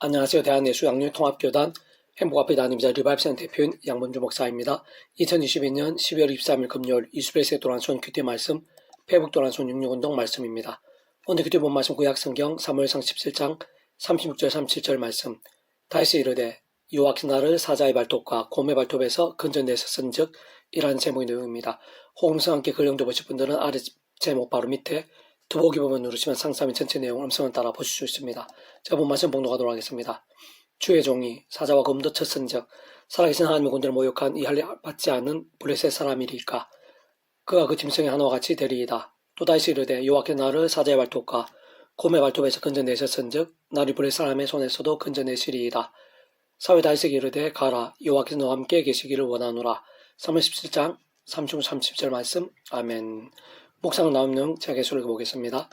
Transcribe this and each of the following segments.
안녕하세요. 대한예수양육통합교단 행복앞에 다닙니다. 리바이브센터 대표인 양문주 목사입니다. 2022년 12월 23일 금요일 이수벨스의 도란손 큐티 말씀, 페북 도란손 66운동 말씀입니다. 오늘 큐티 본 말씀 구약성경 사무엘상 17장 36절 37절 말씀. 다시 이르되 여호와께서 나를 사자의 발톱과 곰의 발톱에서 건져내서 쓴즉 이라는 제목의 내용입니다. 호응성 함께 글영도 보실 분들은 아래 제목 바로 밑에 더보기 부분 누르시면 상세 및 전체 내용 음성을 따라 보실 수 있습니다. 제가 본 말씀 봉독하도록 하겠습니다. 주의 종이 사자와 곰도 쳤은즉 살아계신 하나님의 군대를 모욕한 이 할례 받지 않은 블레셋 사람이리까 그가 그 짐승의 하나와 같이 되리이다. 또다시 이르되 여호와께서 나를 사자의 발톱과 곰의 발톱에서 건져내셨은즉 나를 블레셋 사람의 손에서도 건져내시리이다. 사회 다윗에게 이르되 가라 여호와께서 너와 함께 계시기를 원하노라. 사무엘 17장 30절 말씀. 아멘. 묵상 나온 내용 제가 계속 읽어보겠습니다.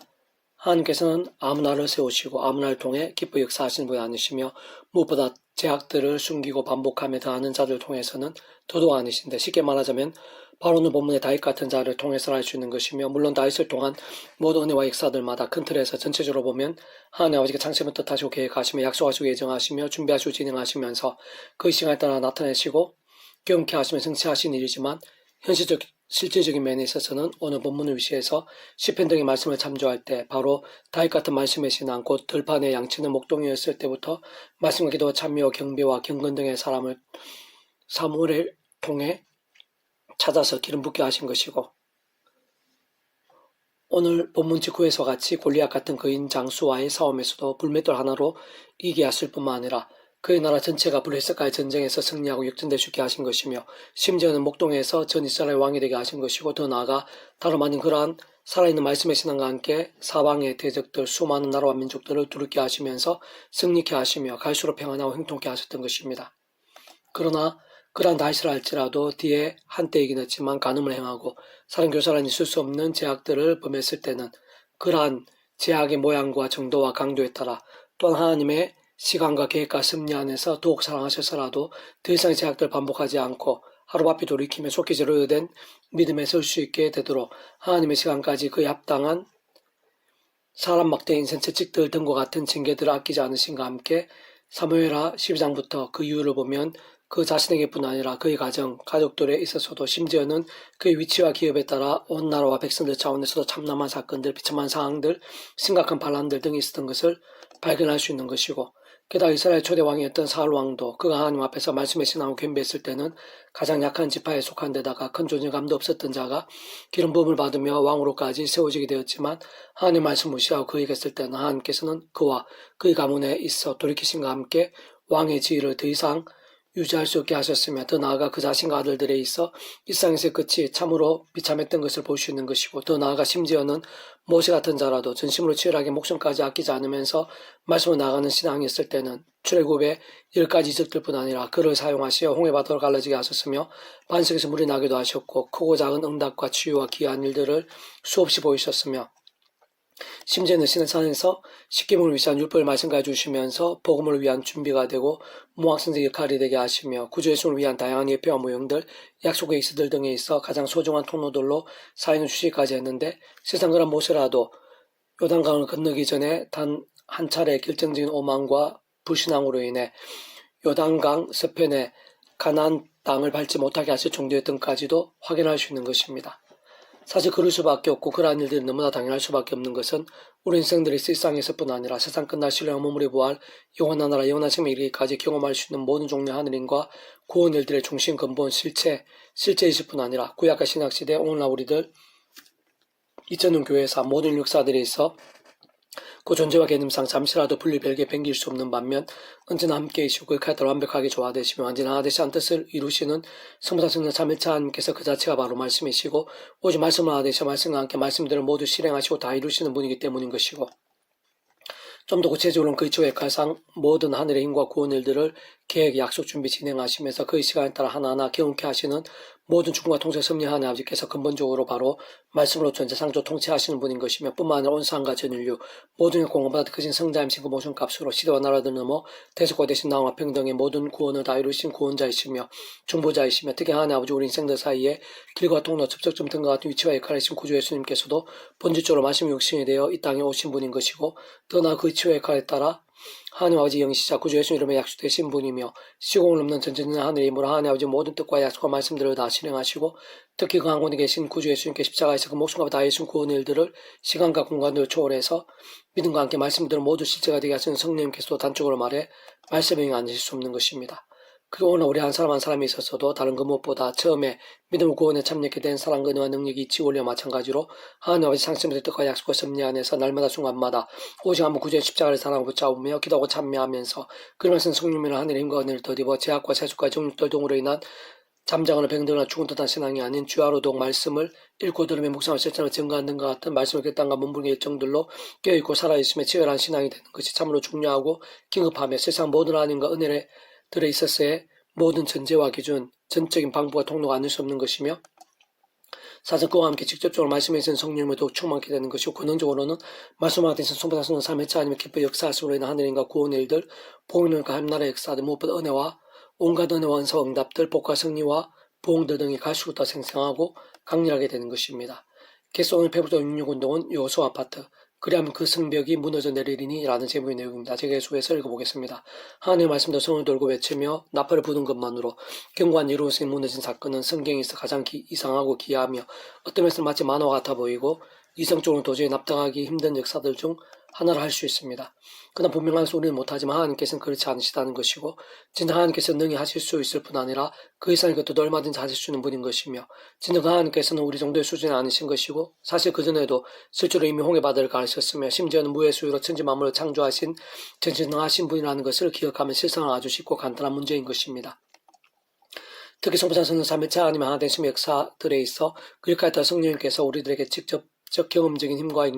하나님께서는 아무나를 세우시고 아무나를 통해 기쁘게 역사하시는 분이 아니시며 무엇보다 죄악들을 숨기고 반복하며 더하는 자들을 통해서는 더더욱 아니신데 쉽게 말하자면 바로는 본문의 다윗 같은 자를 통해서 할 수 있는 것이며 물론 다윗을 통한 모든 은혜와 역사들마다 큰 틀에서 전체적으로 보면 하나님 아버지가 창세부터 뜻하시고 계획하시며 약속하시고 예정하시며 준비하시고 진행하시면서 그 시간에 따라 나타내시고 경험케 하시며 성취하신 일이지만 실질적인 면에 있어서는 오늘 본문을 위시해서 시편 등의 말씀을 참조할 때 바로 다윗 같은 말씀의 신앙 곧 들판의 양치는 목동이었을 때부터 말씀과 기도와 찬미와 경배와 경건 등의 사무엘을 통해 찾아서 기름 붓게 하신 것이고 오늘 본문 직후에서 같이 골리앗 같은 그인 장수와의 싸움에서도 불맷돌 하나로 이기게 하실 뿐만 아니라 그의 나라 전체가 블레셋과의 전쟁에서 승리하고 역전될 수 있게 하신 것이며 심지어는 목동에서 전 이스라엘 왕이 되게 하신 것이고 더 나아가 다름 아닌 그러한 살아있는 말씀의 신앙과 함께 사방의 대적들 수많은 나라와 민족들을 두렵게 하시면서 승리케 하시며 갈수록 평안하고 형통케 하셨던 것입니다. 그러나 그러한 다윗을 할지라도 뒤에 한때이긴 했지만 간음을 행하고 살인교사란 있을 수 없는 죄악들을 범했을 때는 그러한 죄악의 모양과 정도와 강도에 따라 또한 하나님의 시간과 계획과 섭리 안에서 더욱 사랑하셔서라도 더 이상의 죄악들을 반복하지 않고 하루바삐 돌이키며 속히 제로된 믿음에 설 수 있게 되도록 하나님의 시간까지 그에 합당한 사람 막대 인생 채찍들 등과 같은 징계들을 아끼지 않으신과 함께 사무엘하 12장부터 그 이유를 보면 그 자신에게뿐 아니라 그의 가족들에 있어서도 심지어는 그의 위치와 기업에 따라 온 나라와 백성들 차원에서도 참남한 사건들, 비참한 상황들, 심각한 반란들 등이 있었던 것을 발견할 수 있는 것이고 게다가 이스라엘 초대 왕이었던 사울 왕도 그가 하나님 앞에서 말씀의 신앙을 겸비했을 때는 가장 약한 지파에 속한 데다가 큰 존재감도 없었던 자가 기름 부음을 받으며 왕으로까지 세워지게 되었지만 하나님 말씀 무시하고 그에게 했을 때는 하나님께서는 그와 그의 가문에 있어 돌이키심과 함께 왕의 지위를 더 이상 유지할 수 없게 하셨으며 더 나아가 그 자신과 아들들에 있어 일상에서의 끝이 참으로 비참했던 것을 볼 수 있는 것이고 더 나아가 심지어는 모세 같은 자라도 전심으로 치열하게 목숨까지 아끼지 않으면서 말씀을 나가는 신앙이었을 때는 출애굽의 10가지 이적들뿐 아니라 그를 사용하시어 홍해바다로 갈라지게 하셨으며 반석에서 물이 나기도 하셨고 크고 작은 응답과 치유와 귀한 일들을 수없이 보이셨으며 심지어는 시내산에서 십계명을 위한 율법의 말씀까지 주시면서 복음을 위한 준비가 되고 모학선생 역할이 되게 하시며 구주 예수를 위한 다양한 예표와 모형들, 약속의 익스들 등에 있어 가장 소중한 통로들로 사인을 주시기까지 했는데 세상 그런 모세라도 요단강을 건너기 전에 단 한 차례 결정적인 오만과 불신앙으로 인해 요단강 서편에 가나안 땅을 밟지 못하게 하실 정도였던까지도 확인할 수 있는 것입니다. 사실 그럴 수밖에 없고 그러한 일들이 너무나 당연할 수밖에 없는 것은 우리 인생들이 일상에서뿐 아니라 세상 끝날 신령한 몸으로 부활 영원한 나라 영원한 생명에 이르기까지 경험할 수 있는 모든 종류의 하늘인과 구원 일들의 중심 근본 실제이실 뿐 아니라 구약과 신약시대 오늘날 우리들 2000년 교회사 모든 역사들에 있어 그 존재와 개념상 잠시라도 분리 별개 뱅길 수 없는 반면 언제나 함께이시고 그 카드를 완벽하게 조화되시며 완전히 하나 되시 한 뜻을 이루시는 성부사 성령 삼일차 하나님께서 그 자체가 바로 말씀이시고 오직 말씀을 하나 되셔 말씀과 함께 말씀들을 모두 실행하시고 다 이루시는 분이기 때문인 것이고 좀 더 구체적으로는 그 이치의 역할상 모든 하늘의 힘과 구원 일들을 계획, 약속, 준비, 진행하시면서 그 시간에 따라 하나하나 경험케 하시는 모든 주권과 통치 섭리하는 아버지께서 근본적으로 바로 말씀으로 전체 창조 통치하시는 분인 것이며 뿐만 아니라 온 세상과 전 인류 모든 공헌받아 크신 성자임신 그 모든 값으로 시대와 나라들 넘어 대속과 대신 나와 평등의 모든 구원을 다 이루신 구원자이시며 중보자이시며 특히 하나님 아버지 우리 인생들 사이에 길과 통로, 접촉점 등과 같은 위치와 역할이신 구주 예수님께서도 본질적으로 말씀이 육신이 되어 이 땅에 오신 분인 것이고 더 나아 그 위치와 역할에 따라 하나님 아버지 영시자 구주 예수 이름에 약속되신 분이며 시공을 넘는 전전한 하늘의 힘으로 하나님 아버지 모든 뜻과 약속과 말씀들을 다 실행하시고 특히 그 한 곳에 계신 구주 예수님께 십자가에서 그 목숨과 다하신 구원의 일들을 시간과 공간을 초월해서 믿음과 함께 말씀들을 모두 실제가 되게 하시는 성령님께서도 단적으로 말해 말씀에 응하실 수 없는 것입니다. 그리고 오늘 우리 한 사람 한 사람이 있어서도 다른 그 무엇보다 처음에 믿음을 구원에 참여하게 된 사랑과 은혜와 능력이 있지 원리와 마찬가지로 하나님 아버지 상심의 뜻과 약속과 섭리 안에서 날마다 순간마다 오직 한번 구주의 십자가를 사랑하고 붙잡으며 기도하고 참여하면서 그러면서 성령이나 하늘의 힘과 은혜를 더입어 제약과 세속과 정욕들 등으로 인한 잠자거나 병들거나 죽은 듯한 신앙이 아닌 주야로독 말씀을 읽고 들으며 묵상을 실천하며 증거하는 것 같은 말씀을 겠단과 문불의 일정들로 깨어있고 살아있으며 치열한 신앙이 되는 것이 참으로 중요하고 긴급하며 세상 모든 하나님과 은혜에 들어 있었어야 모든 전제와 기준, 전적인 방법과 통로가 아닐 수 없는 것이며 사실 그와 함께 직접적으로 말씀에 있는 성령님을 더욱 충만하게 되는 것이고 근원적으로는 말씀과 같은 손바닥 삶의 차 아니면 기뻐 역사하심으로 인한 하늘인과 구원의 일들, 복음과 하나님나라의 역사들 무엇보다 은혜와 온갖 은혜와 은사와 응답들, 복과 승리와 보응들 등이 갈수록 더 생생하고 강렬하게 되는 것입니다. 개수 오늘 페브리도 66운동은 요수아 파트 그리하면 그 성벽이 무너져 내리리니 라는 제목의 내용입니다. 제가 계속해서 읽어보겠습니다. 하나님의 말씀도 손을 들고 외치며 나팔을 부는 것만으로 경관 이루어진 무너진 사건은 성경에서 가장 이상하고 기이하며 어떤 면에서 마치 만화와 같아 보이고 이성적으로 도저히 납득하기 힘든 역사들 중 하나를 할 수 있습니다. 그러나 분명한 소리는 못하지만 하나님께서는 그렇지 않으시다는 것이고 진짜 하나님께서는 능히 하실 수 있을 뿐 아니라 그 이상의 것도 얼마든지 하실 수 있는 분인 것이며 진짜 그 하나님께서는 우리 정도의 수준이 아니신 것이고 사실 그전에도 실제로 이미 홍해바다를 가르쳤으며 심지어는 무의 수유로 천지 만물을 창조하신 전지능하신 분이라는 것을 기억하면 실상은 아주 쉽고 간단한 문제인 것입니다. 특히 성부자서는 3일차 아니면 하나 되심 역사들에 있어 그리카이타 성령님께서 우리들에게 직접적 경험적인 힘과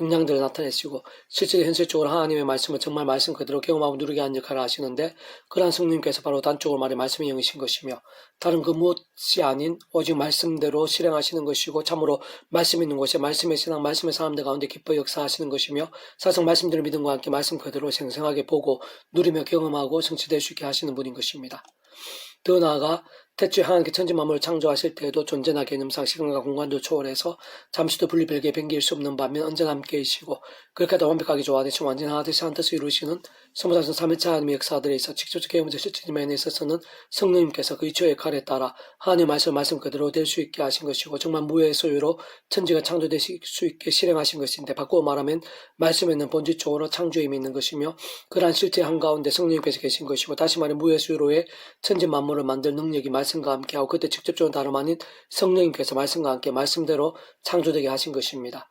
영향들을 나타내시고 실제로 현실적으로 하나님의 말씀을 정말 말씀 그대로 경험하고 누리게 하는 역할을 하시는데 그러한 성령님께서 바로 단적으로 말해 말씀의 영이신 것이며 다른 그 무엇이 아닌 오직 말씀대로 실행하시는 것이고 참으로 말씀 있는 곳에 말씀의 신앙, 말씀의 사람들 가운데 기뻐 역사하시는 것이며 사성 말씀들을 믿음과 함께 말씀 그대로 생생하게 보고 누리며 경험하고 성취될 수 있게 하시는 분인 것입니다. 더 나아가 태초에 하나님께 천지 만물을 창조하실 때에도 존재나 개념상 시간과 공간도 초월해서 잠시도 분리별개 변기일 수 없는 반면 언제나 함께이시고 그렇게도 완벽하게 조화되신 완전 하나되시 한 뜻을 이루시는 성부자선 3일차 하나님의 역사들에 있어 직접적 개념적 실체임에 있어서는 성령님께서 그 이초의 역할에 따라 하나님의 말씀 그대로 될 수 있게 하신 것이고 정말 무의 소유로 천지가 창조될 수 있게 실행하신 것인데 바꾸어 말하면 말씀에는 본질적으로 창조의 힘이 있는 것이며 그러한 실체 한가운데 성령님께서 계신 것이고 다시 말해 무의 소유로의 천지 만물을 만들 능력이 말씀과 함께하고 그때 직접적으로 다름 아닌 성령님께서 말씀과 함께 말씀대로 창조되게 하신 것입니다.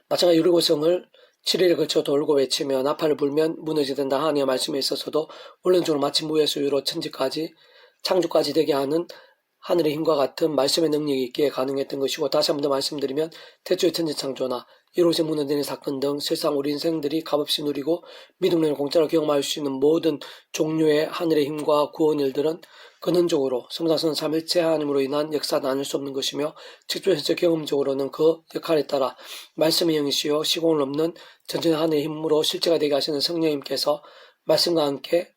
마찬가지로 유리고성을 7일에 걸쳐 돌고 외치며 나팔을 불면 무너지게 된다 하나님의 말씀에 있어서도 원론적으로 마치 무의 소유로 천지까지 창조까지 되게 하는 하늘의 힘과 같은 말씀의 능력이 있기에 가능했던 것이고 다시 한 번 더 말씀드리면 태초의 천지 창조나 이루어진 무너지는 사건 등 실상 우리 인생들이 값없이 누리고 믿음으로 공짜로 경험할 수 있는 모든 종류의 하늘의 힘과 구원 일들은 근원적으로 성자선 3일체 하나님으로 인한 역사는 아닐 수 없는 것이며 직접적 경험적으로는 그 역할에 따라 말씀의 영이시요 시공을 넘는 전전의 하늘의 힘으로 실제가 되게 하시는 성령님께서 말씀과 함께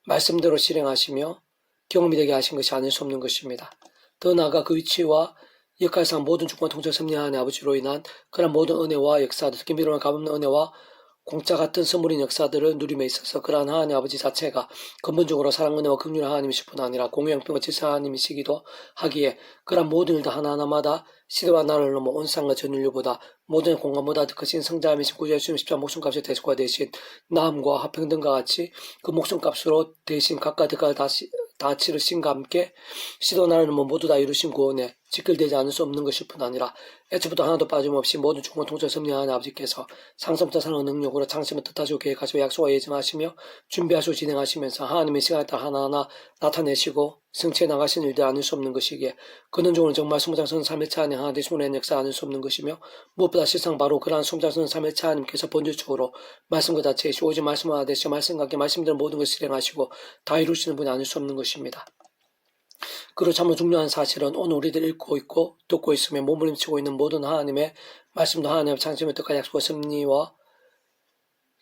말씀대로 실행하시며 경험이 되게 하신 것이 아닐 수 없는 것입니다. 더 나아가 그 위치와 역할상 모든 주권 통치 섭리하는 아버지로 인한 그런 모든 은혜와 역사들, 특히 미로만 값없는 은혜와 공짜 같은 선물인 역사들을 누림에 있어서 그러한 하나님 아버지 자체가 근본적으로 사랑, 은혜와 긍휼한 하나님이실 뿐 아니라 공의형평과 질서 하나님이시기도 하기에 그러한 모든 일도 하나하나마다 시대와 나라를 넘어 온 세상과 전 인류보다 모든 공간보다 더 크신 성자이신 구주 예수님 십자가 목숨값의 대속과 대신 나음과 화평등과 같이 그 목숨값으로 대신 각각 대가를 다 치르신과 함께 시도 나라를 모두 다 이루신 구원에 직결되지 않을 수 없는 것일 뿐 아니라 애초부터 하나도 빠짐없이 모든 주권 통치 섭리하는 아버지께서 상성부터 사는 능력으로 창심을 뜻하시고 계획하시고 약속과 예정하시며 준비하시고 진행하시면서 하나님의 시간에 따라 하나하나 나타내시고 성취해 나가신 일들 아닐 수 없는 것이기에 그는 정말 소무장선 3일차 하나님 하나 되시고 낸 역사 아닐 수 없는 것이며 무엇보다 실상 바로 그러한 소무장선 3일차 하나님께서 본질적으로 말씀 그 자체이시고 오직 말씀 하나 되시고 말씀과 함께 말씀대로 모든 것을 실행하시고 다 이루시는 분이 아닐 수 없는 것입니다. 그리고 참으로 중요한 사실은 오늘 우리들 읽고 있고 듣고 있으며 몸부림치고 있는 모든 하나님의 말씀도 하나님의 창조의 뜻과 약속과 섭리와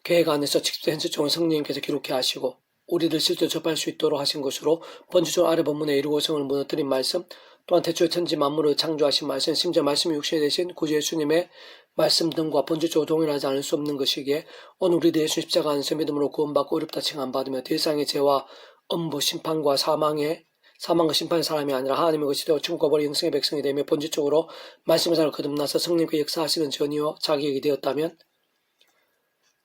계획 안에서 직접 현실적으로 성령님께서 기록해 하시고 우리를 실제로 접할 수 있도록 하신 것으로 번지조 아래 본문의 이루고성을 무너뜨린 말씀, 또한 태초에 천지 만물을 창조하신 말씀, 심지어 말씀이 육신이 되신 구주 예수님의 말씀 등과 번지조로 동일하지 않을 수 없는 것이기에 오늘 우리들 예수 십자가 안에서 믿음으로 구원받고 어렵다 칭 안 받으며 대상의 죄와 엄부 심판과 사망과 심판의 사람이 아니라 하나님의 것이 되어 천국과 벌의 영생의 백성이 되며 본질적으로 말씀의 사를 거듭나서 성령께 역사하시는 전이요 자기에게 되었다면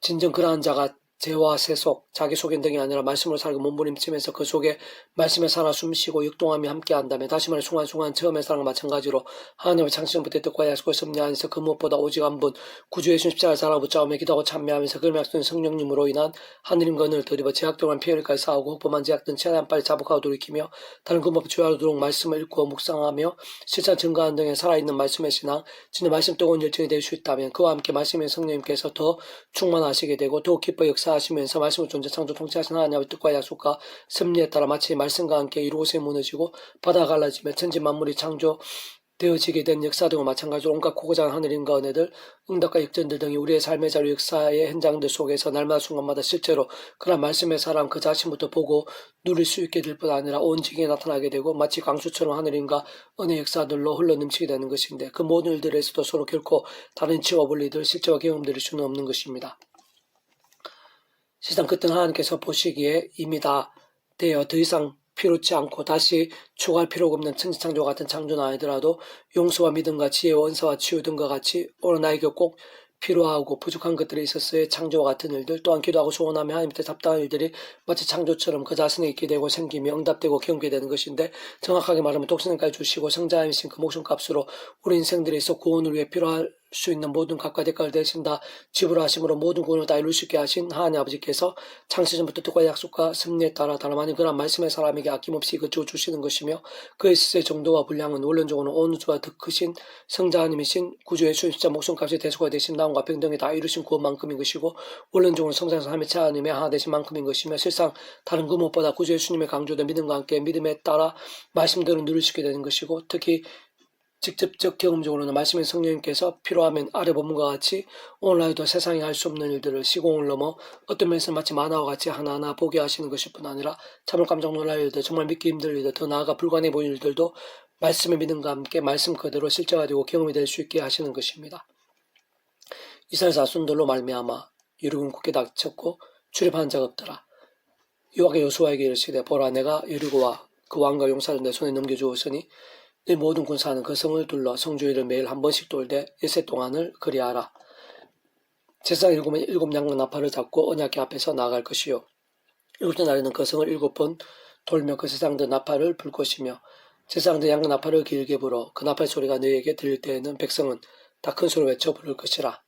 진정 그러한 자가 죄와 세속, 자기 속인 등이 아니라 말씀으로 살고 몸부림치면서 그 속에 말씀에 살아 숨쉬고 역동함이 함께한다면 다시 말해 순간순간 처음의 사랑과 마찬가지로 하나님의 창시전부터 뜻과 약속을 섭리 안에서 그 무엇보다 오직 한 분 구주 예수 십자가를 사랑하고 붙잡으며 기도하고 참여하면서 그 약속된 성령님으로 인한 하느님과 은혜를 더입어 제약동안 피해를까지 쌓고 흑범한 제약든 최대한 빨리 자복하고 돌이키며 다른 근법 주야도록 말씀을 읽고 묵상하며 실천 증거하는 등의 살아있는 말씀의 신앙 진짜 말씀 뜨거운 열정이 될 수 있다면 그와 함께 말씀의 성령님께서 더 충만하시게 되고 더욱 기뻐 역사하시면서 말씀을 존재 창조 통치하신 하나님의 뜻과 약속과 섭리에 따라 마치 말씀과 함께 이루고서 무너지고 바다가 갈라지며 천지 만물이 창조되어지게 된 역사 등과 마찬가지로 온갖 고고장한 하늘인과 은혜들, 응답과 역전들 등이 우리의 삶의 자료 역사의 현장들 속에서 날마다 순간마다 실제로 그런 말씀의 사람 그 자신부터 보고 누릴 수 있게 될 뿐 아니라 온 지경에 나타나게 되고 마치 강수처럼 하늘인과 은혜 역사들로 흘러 넘치게 되는 것인데 그 모든 일들에서도 서로 결코 다른 치와 원리들, 실제와 경험들일 수는 없는 것입니다. 세상 끝은 하나님께서 보시기에 이미 다 되어 더 이상 필요치 않고 다시 추가할 필요가 없는 천지창조 같은 창조는 아니더라도 용서와 믿음과 지혜와 은사와 치유 등과 같이 오늘 나에게 꼭 필요하고 부족한 것들이 있었어요. 창조와 같은 일들 또한 기도하고 소원하며 하나님 밑에 답답한 일들이 마치 창조처럼 그 자신에 있게 되고 생기며 응답되고 경험게 되는 것인데 정확하게 말하면 독생까지 주시고 성자이신 그 목숨값으로 우리 인생들에 있어 구원을 위해 필요할 수 있는 모든 값과 대가를 대신 다 지불하심으로 모든 구원을 다 이룰 수 있게 하신 하나님 아버지께서 창세전부터 뜻과 약속과 섭리에 따라 다름아닌 그런 말씀의 사람에게 아낌없이 이것저것 주시는 것이며 그의 스의 정도와 분량은 원론적으로는 온 우주와 더 크신 성자 하나님이신 구주 예수 십자 목숨값의 대속가 되신 나음과 평등에 다 이루신 구원만큼인 것이고 원론적으로 성자에서 하나님의 하나님의 하나 되신 만큼인 것이며 실상 다른 그 무엇보다 구주 예수님의 강조된 믿음과 함께 믿음에 따라 말씀대로 누릴 수 있게 되는 것이고 특히 직접적 경험적으로는 말씀의 성령님께서 필요하면 아래 본문과 같이 오늘날에도 세상이 할 수 없는 일들을 시공을 넘어 어떤 면에서 마치 만화와 같이 하나하나 보게 하시는 것일 뿐 아니라 참을 깜짝 놀랄 일들, 정말 믿기 힘들 일들, 더 나아가 불가능해 보이는 일들도 말씀의 믿음과 함께 말씀 그대로 실제가 되고 경험이 될 수 있게 하시는 것입니다. 이스라엘 자손들로 말미암아 여리고는 굳게 닥쳤고 출입하는 자가 없더라. 여호와가 여호수아에게 이르시되 보라 내가 여리고와 그 왕과 용사를 내 손에 넘겨주었으니 이 모든 군사는 그 성을 둘러 성주일을 매일 한 번씩 돌되 일세 동안을 그리하라. 제사장 일곱 양과 나팔을 잡고 언약궤 앞에서 나아갈 것이요. 일곱째 날에는 그 성을 7번 돌며 그 제사장들 나팔을 불 것이며 제사장들 양과 나팔을 길게 불어 그 나팔 소리가 너희에게 들릴 때에는 백성은 다 큰 소리로 외쳐 부를 것이라.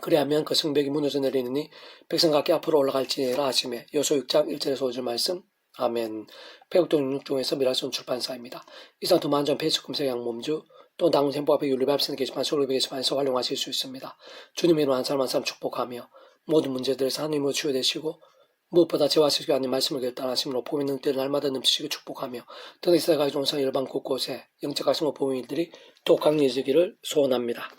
그리하면 그 성벽이 무너져 내리느니 백성과 함께 앞으로 올라갈지니라 하시매 여호수아 6장 1절에서 5절 말씀. 아멘. 폐국동 66종에서 미라손 출판사입니다. 이상 더 많은 점 페이스북 검색 양몸주 또 당군 템포 앞에 윤리밥스는 게시판 소울리비 게시판에서 활용하실 수 있습니다. 주님의 이름으로 한 사람 한 사람 축복하며 모든 문제들에서 하나님으로 치유되시고 무엇보다 죄와 세속이 아닌 말씀을 결단하심으로 복음의 능력들을 날마다 넘치시고 축복하며 떠나서 가지고 온 상 열방 곳곳에 영적 가슴과 복음의 일들이 또 강해지기를 소원합니다.